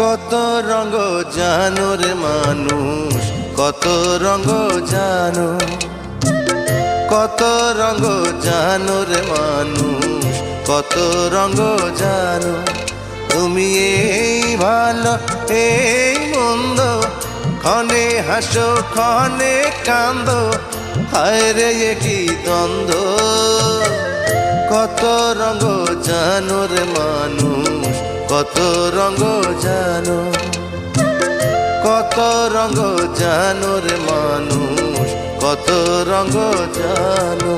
কত রঙ জানো রে মানুষ, কত রঙ জানো, কত রঙ জানো রে মানুষ, কত রঙ জানো। তুমি এই ভালো এই মন্দ, ক্ষণে হাসো ক্ষণে কান্দো, হায় রে কি দ্বন্দ্ব। কত রঙ জানো রে মানুষ, কত রঙ জানো, কত রঙ জানো রে মানুষ, কত রঙ জানো।